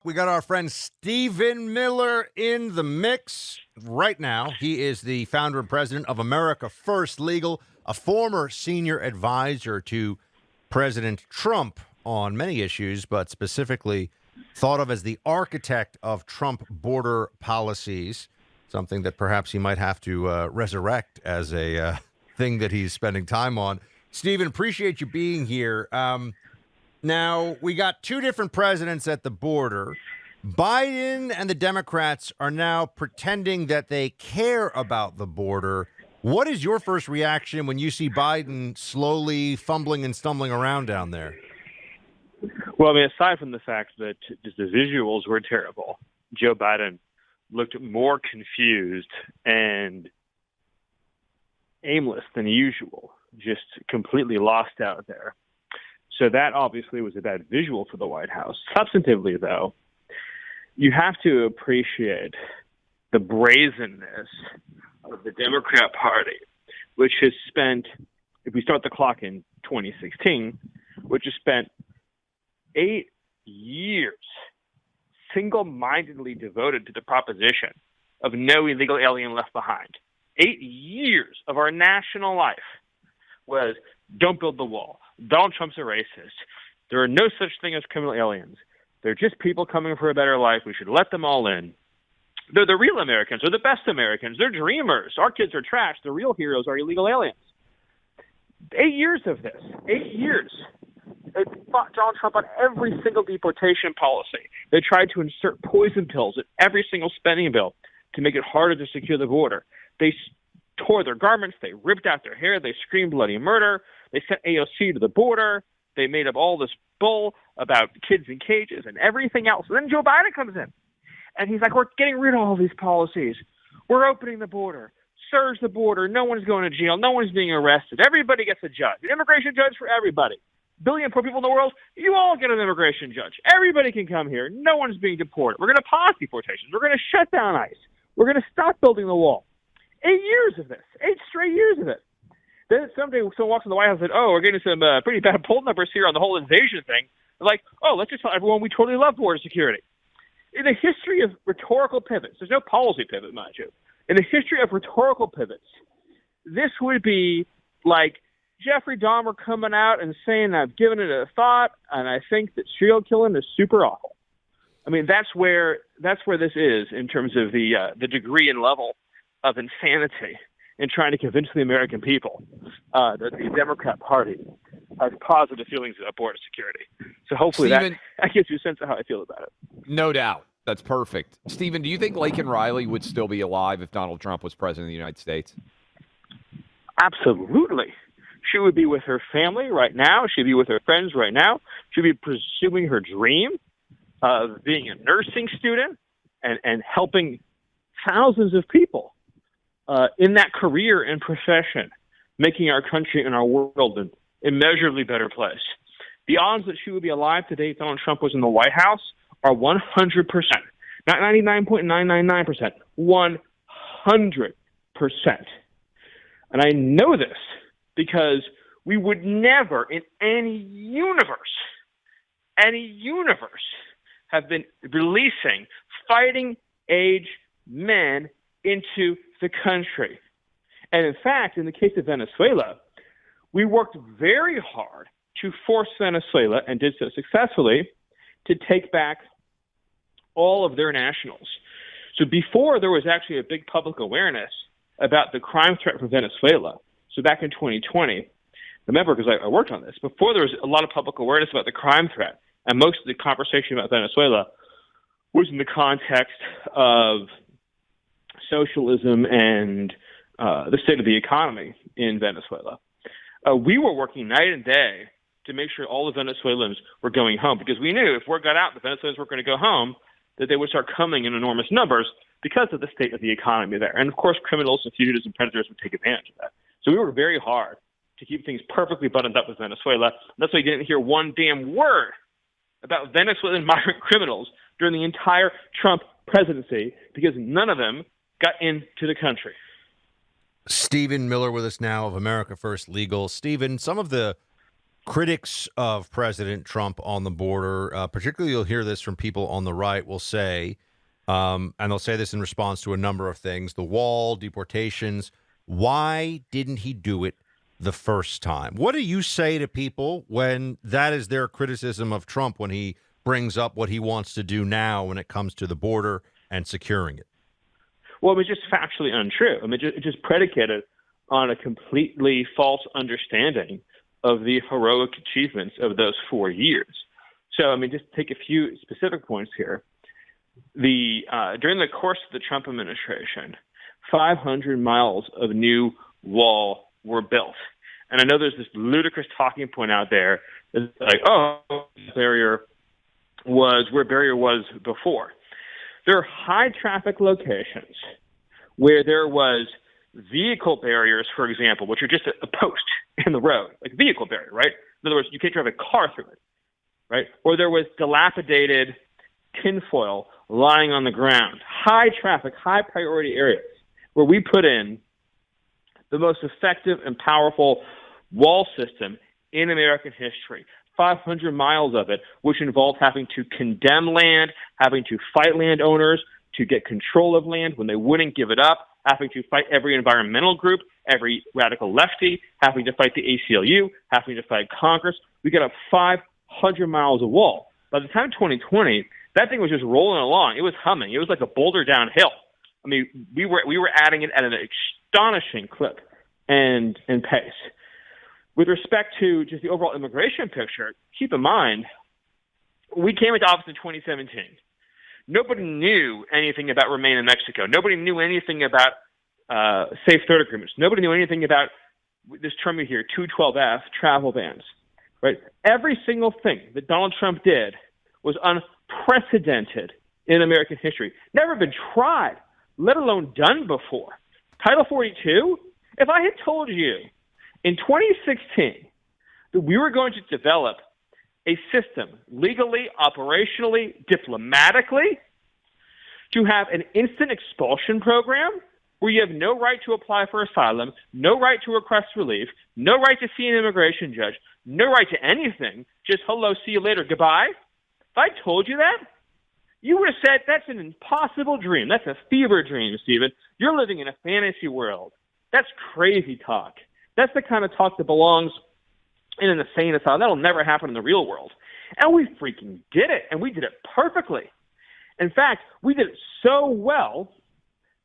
We got our friend Stephen Miller in the mix right now. He is the founder and president of America First Legal, a former senior advisor to President Trump on many issues, but specifically thought of as the architect of Trump border policies, something that perhaps he might have to resurrect as a thing that he's spending time on. Stephen, appreciate you being here. Now, we got two different presidents at the border. Biden and the Democrats are now pretending that they care about the border. What is your first reaction when you see Biden slowly fumbling and stumbling around down there? Well, I mean, aside from the fact that just the visuals were terrible, Joe Biden looked more confused and aimless than usual, just completely lost out there. So that obviously was a bad visual for the White House. Substantively, though, you have to appreciate the brazenness of the Democrat Party, which has spent, if we start the clock in 2016, which has spent 8 years single-mindedly devoted to the proposition of no illegal alien left behind. 8 years of our national life was don't build the wall. Donald Trump's a racist. There are no such thing as criminal aliens. They're just people coming for a better life. We should let them all in. They're the real Americans. They're the best Americans. They're dreamers. Our kids are trash. The real heroes are illegal aliens. 8 years of this. 8 years. They fought Donald Trump on every single deportation policy. They tried to insert poison pills in every single spending bill to make it harder to secure the border. They tore their garments. They ripped out their hair. They screamed bloody murder. They sent AOC to the border. They made up all this bull about kids in cages and everything else. And then Joe Biden comes in, and he's like, we're getting rid of all these policies. We're opening the border. Surge the border. No one's going to jail. No one's being arrested. Everybody gets a judge. An immigration judge for everybody. 1 billion poor people in the world, you all get an immigration judge. Everybody can come here. No one's being deported. We're going to pause deportations. We're going to shut down ICE. We're going to stop building the wall. 8 years of this. 8 straight years of it. Then someday someone walks in the White House and said, oh, we're getting some pretty bad poll numbers here on the whole invasion thing. They're like, oh, let's just tell everyone we totally love border security. In the history of rhetorical pivots, there's no policy pivot, mind you. In the history of rhetorical pivots, this would be like Jeffrey Dahmer coming out and saying, I've given it a thought, and I think that serial killing is super awful. I mean, that's where this is in terms of the degree and level of insanity in trying to convince the American people that the Democrat Party has positive feelings about border security. So hopefully Stephen, that gives you a sense of how I feel about it. no doubt. That's perfect. Stephen, do you think Laken Riley would still be alive if Donald Trump was president of the United States? Absolutely. She would be with her family right now. She'd be with her friends right now. She'd be pursuing her dream of being a nursing student and helping thousands of people in that career and profession, making our country and our world an immeasurably better place. The odds that she would be alive today if Donald Trump was in the White House are 100%. Not 99.999%, 100%. And I know this because we would never in any universe, have been releasing fighting age men into the country. And in fact, in the case of Venezuela, we worked very hard to force Venezuela, and did so successfully, to take back all of their nationals. So before there was actually a big public awareness about the crime threat from Venezuela, so back in 2020, remember, because I worked on this, before there was a lot of public awareness about the crime threat, and most of the conversation about Venezuela was in the context of socialism and the state of the economy in Venezuela. We were working night and day to make sure all the Venezuelans were going home, because we knew if word got out the Venezuelans were going to go home, that they would start coming in enormous numbers because of the state of the economy there. And of course, criminals and fugitives and predators would take advantage of that. So we worked very hard to keep things perfectly buttoned up with Venezuela. That's why you didn't hear one damn word about Venezuelan migrant criminals during the entire Trump presidency, because none of them got into the country. Stephen Miller with us now of America First Legal. Stephen, some of the critics of President Trump on the border, particularly you'll hear this from people on the right, will say, and they'll say this in response to a number of things, the wall, deportations. Why didn't he do it the first time? What do you say to people when that is their criticism of Trump, when he brings up what he wants to do now when it comes to the border and securing it? Well, it was just factually untrue. I mean, it just predicated on a completely false understanding of the heroic achievements of those 4 years. So, I mean, just take a few specific points here. During the course of the Trump administration, 500 miles of new wall were built. And I know there's this ludicrous talking point out there that's like, oh, barrier was where barrier was before. There are high traffic locations where there was vehicle barriers, for example, which are just a post in the road, like a vehicle barrier, right? In other words, you can't drive a car through it, right? Or there was dilapidated tinfoil lying on the ground. High traffic, high priority areas where we put in the most effective and powerful wall system in American history. 500 miles of it, which involved having to condemn land, having to fight landowners to get control of land when they wouldn't give it up, having to fight every environmental group, every radical lefty, having to fight the ACLU, having to fight Congress. We got up 500 miles of wall. By the time 2020, that thing was just rolling along. It was humming. It was like a boulder downhill. I mean, we were adding it at an astonishing clip and pace. With respect to just the overall immigration picture, keep in mind, we came into office in 2017. Nobody knew anything about Remain in Mexico. Nobody knew anything about safe third agreements. Nobody knew anything about this term you hear, 212F, travel bans. Right? Every single thing that Donald Trump did was unprecedented in American history. Never been tried, let alone done before. Title 42, if I had told you in 2016 that we were going to develop a system legally, operationally, diplomatically to have an instant expulsion program where you have no right to apply for asylum, no right to request relief, no right to see an immigration judge, no right to anything, just hello, see you later, goodbye. If I told you that, you would have said that's an impossible dream. That's a fever dream, Stephen. You're living in a fantasy world. That's crazy talk. That's the kind of talk that belongs in an insane asylum. That'll never happen in the real world. And we freaking did it, and we did it perfectly. In fact, we did it so well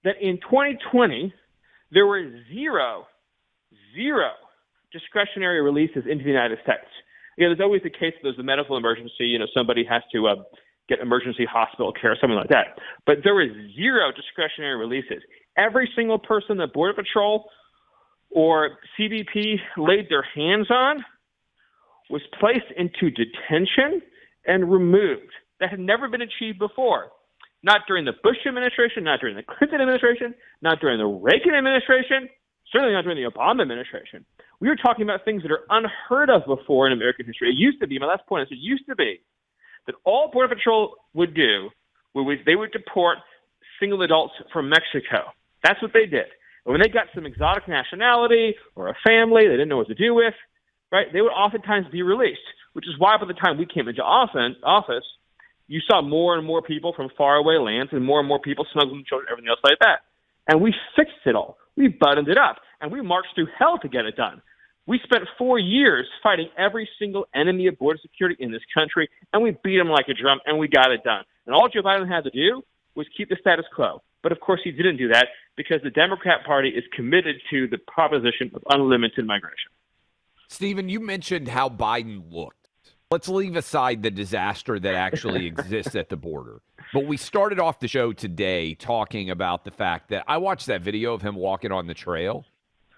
that in 2020, there were zero discretionary releases into the United States. You know, there's always the case that there's a medical emergency, you know, somebody has to get emergency hospital care, something like that. But there was zero discretionary releases. Every single person that Border Patrol or CBP laid their hands on was placed into detention and removed. That had never been achieved before. Not during the Bush administration, not during the Clinton administration, not during the Reagan administration, certainly not during the Obama administration. We were talking about things that are unheard of before in American history. It used to be, my last point is, it used to be that all Border Patrol would do was they would deport single adults from Mexico. That's what they did. And when they got some exotic nationality or a family they didn't know what to do with, right, they would oftentimes be released, which is why by the time we came into office, you saw more and more people from faraway lands and more people smuggling children, everything else like that. And we fixed it all. We buttoned it up, and we marched through hell to get it done. We spent 4 years fighting every single enemy of border security in this country, and we beat them like a drum, and we got it done. And all Joe Biden had to do was keep the status quo. But, of course, he didn't do that because the Democrat Party is committed to the proposition of unlimited migration. Stephen, you mentioned how Biden looked. Let's leave aside the disaster that actually exists at the border. But we started off the show today talking about the fact that I watched that video of him walking on the trail,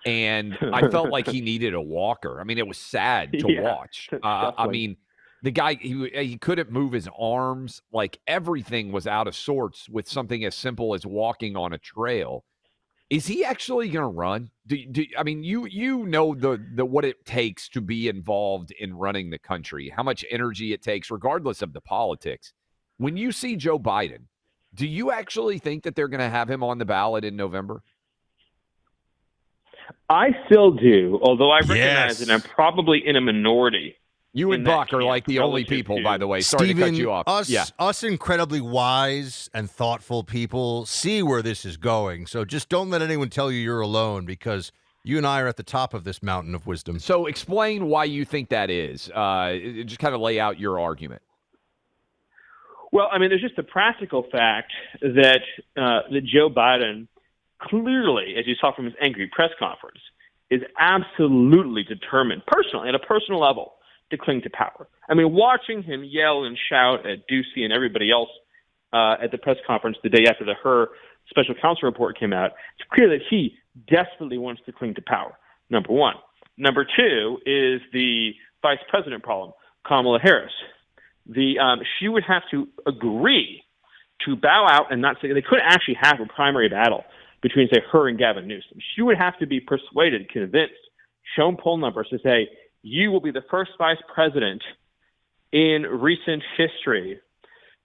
and I felt like he needed a walker. I mean, it was sad to watch. I mean, the guy, he couldn't move his arms. Like, everything was out of sorts with something as simple as walking on a trail. Is he actually going to run? I mean, you know the what it takes to be involved in running the country, how much energy it takes, regardless of the politics. When you see Joe Biden, do you actually think that they're going to have him on the ballot in November? I still do, although I recognize Yes. that I'm probably in a minority. You and in that Buck are camp like the only relative people, to- by the way. Sorry to cut you off. Us incredibly wise and thoughtful people see where this is going. So just don't let anyone tell you you're alone, because you and I are at the top of this mountain of wisdom. So explain why you think that is. Just kind of lay out your argument. Well, I mean, there's just the practical fact that that Joe Biden clearly, as you saw from his angry press conference, is absolutely determined, personally, at a personal level, to cling to power. I mean, watching him yell and shout at Ducey and everybody else at the press conference the day after the Her special counsel report came out, it's clear that he desperately wants to cling to power, number one. Number two is the vice president problem, Kamala Harris. She would have to agree to bow out and not say they couldn't actually have a primary battle between, say, her and Gavin Newsom. She would have to be persuaded, convinced, shown poll numbers to say, you will be the first vice president in recent history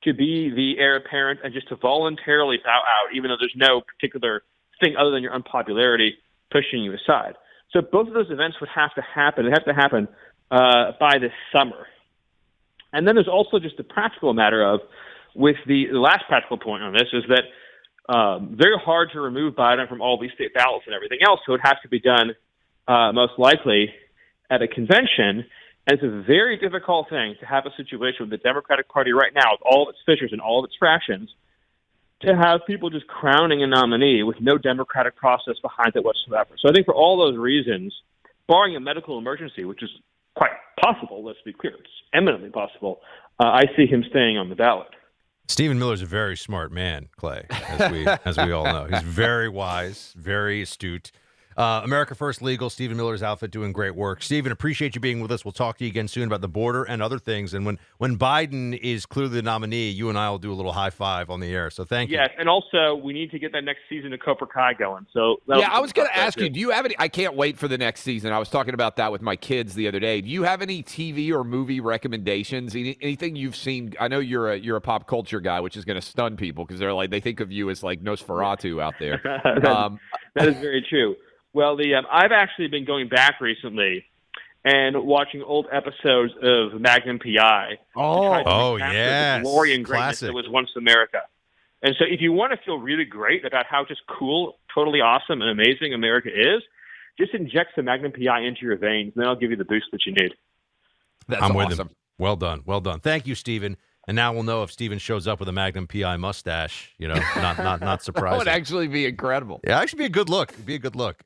to be the heir apparent and just to voluntarily bow out, even though there's no particular thing other than your unpopularity pushing you aside. So both of those events would have to happen. They have to happen by this summer. And then there's also just the practical matter of, with the last practical point on this, is that very hard to remove Biden from all these state ballots and everything else. So it has to be done most likely at a convention. And it's a very difficult thing to have a situation with the Democratic Party right now, with all of its fissures and all of its fractions, to have people just crowning a nominee with no democratic process behind it whatsoever. So I think for all those reasons, barring a medical emergency, which is quite possible, let's be clear, it's eminently possible, I see him staying on the ballot. Stephen Miller's a very smart man, Clay, as we all know. He's very wise, very astute. America First Legal, Stephen Miller's outfit, doing great work. Stephen, appreciate you being with us. We'll talk to you again soon about the border and other things. And when Biden is clearly the nominee, you and I will do a little high five on the air. So thank you. Yes, and also we need to get that next season of Cobra Kai going. So I was going to ask you, do you have any? I can't wait for the next season. I was talking about that with my kids the other day. Do you have any TV or movie recommendations? Anything you've seen? I know you're a pop culture guy, which is going to stun people because they think of you as like Nosferatu out there. That is very true. Well, I've actually been going back recently and watching old episodes of Magnum PI. Yeah, the glory and greatness classic. that was once America. And so if you want to feel really great about how just cool, totally awesome, and amazing America is, just inject some Magnum PI into your veins, and then I'll give you the boost that you need. That's I'm awesome. with him. Well done. Well done. Thank you, Stephen. And now we'll know if Stephen shows up with a Magnum PI mustache. Not That surprising. would actually be incredible. Yeah, actually be a good look. It'd be a good look.